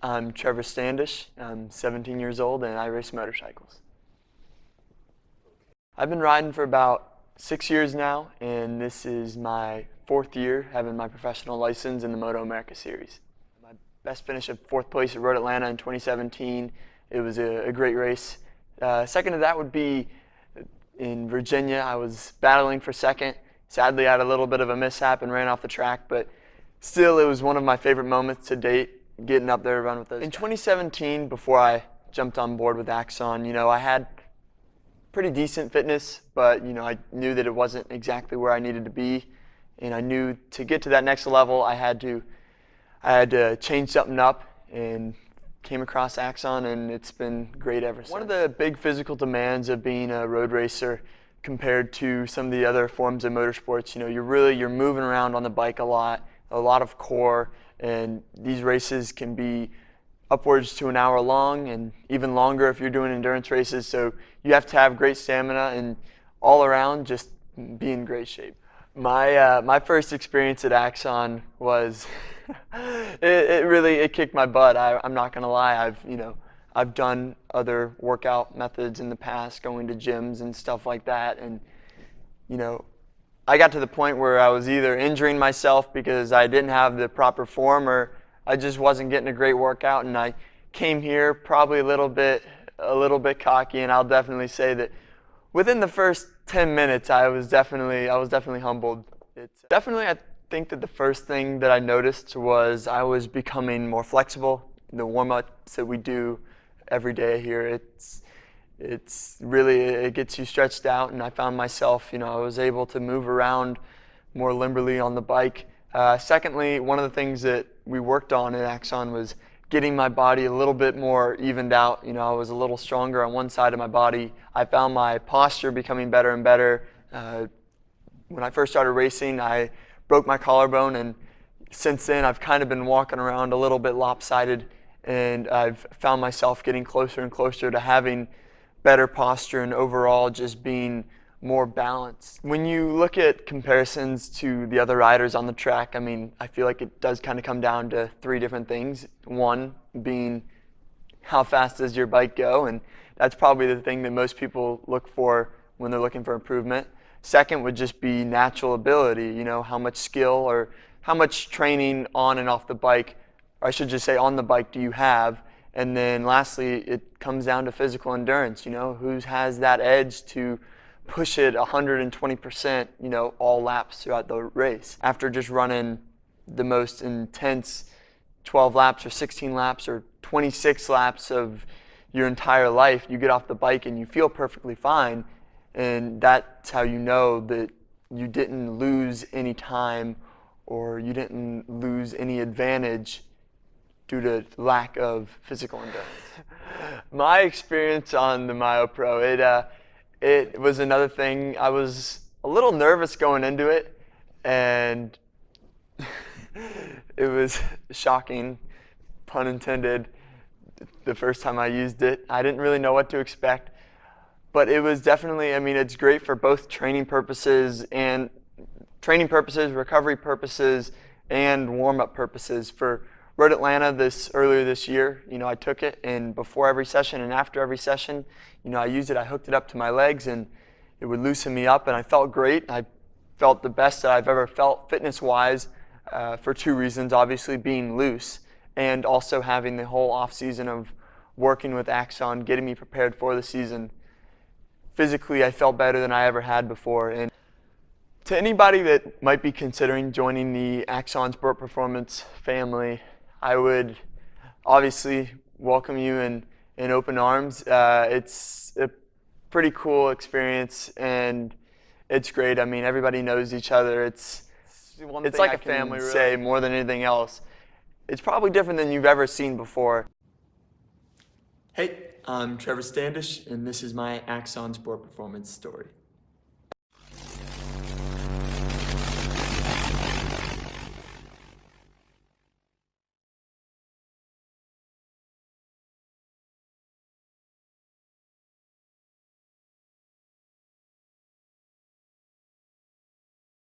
I'm Trevor Standish. I'm 17 years old and I race motorcycles. I've been riding for about 6 years now, and this is my 4th year having my professional license in the Moto America Series. My best finish of 4th place at Road Atlanta in 2017. It was a great race. Second to that would be in Virginia. I was battling for second. Sadly, I had a little bit of a mishap and ran off the track, but still it was one of my favorite moments to date, getting up there to run with those guys. In 2017, before I jumped on board with AXON, I had pretty decent fitness, but I knew that it wasn't exactly where I needed to be, and I knew to get to that next level I had to change something up, and came across AXON, and it's been great ever since. One of the big physical demands of being a road racer compared to some of the other forms of motorsports, you're moving around on the bike a lot of core, and these races can be upwards to an hour long and even longer if you're doing endurance races, so you have to have great stamina and all around just be in great shape. My first experience at AXON was it really kicked my butt. I'm not gonna lie. I've done other workout methods in the past, going to gyms and stuff like that, and I got to the point where I was either injuring myself because I didn't have the proper form, or I just wasn't getting a great workout. And I came here probably a little bit cocky, and I'll definitely say that within the first 10 minutes I was definitely humbled. I think that the first thing that I noticed was I was becoming more flexible. The warm-ups that we do every day here, it gets you stretched out, and I found myself, I was able to move around more limberly on the bike. Secondly, one of the things that we worked on at AXON was getting my body a little bit more evened out. I was a little stronger on one side of my body. I found my posture becoming better and better. When I first started racing, I broke my collarbone, and since then I've kind of been walking around a little bit lopsided, and I've found myself getting closer and closer to having better posture and overall just being more balanced. When you look at comparisons to the other riders on the track, I feel like it does kind of come down to 3 different things. One being how fast does your bike go, and that's probably the thing that most people look for when they're looking for improvement. Second would just be natural ability, how much skill or how much training on and off the bike, or I should just say on the bike, do you have? And then lastly, it comes down to physical endurance, who has that edge to push it 120%, all laps throughout the race. After just running the most intense 12 laps or 16 laps or 26 laps of your entire life, you get off the bike and you feel perfectly fine, and that's how you know that you didn't lose any time or you didn't lose any advantage due to lack of physical endurance. My experience on the i-Myo Pro, it was another thing. I was a little nervous going into it, and it was shocking, pun intended, the first time I used it. I didn't really know what to expect, but it was definitely, it's great for both training purposes, recovery purposes, and warm-up purposes. For Road Atlanta earlier this year, I took it, and before every session and after every session, I used it. I hooked it up to my legs, and it would loosen me up, and I felt great. I felt the best that I've ever felt fitness-wise for 2 reasons. Obviously, being loose, and also having the whole off-season of working with AXON, getting me prepared for the season. Physically, I felt better than I ever had before. And to anybody that might be considering joining the AXON Sport Performance family, I would obviously welcome you in open arms. It's a pretty cool experience, and it's great. Everybody knows each other. It's like a family, really. Say more than anything else. It's probably different than you've ever seen before. Hey, I'm Trevor Standish, and this is my AXON Sport Performance story.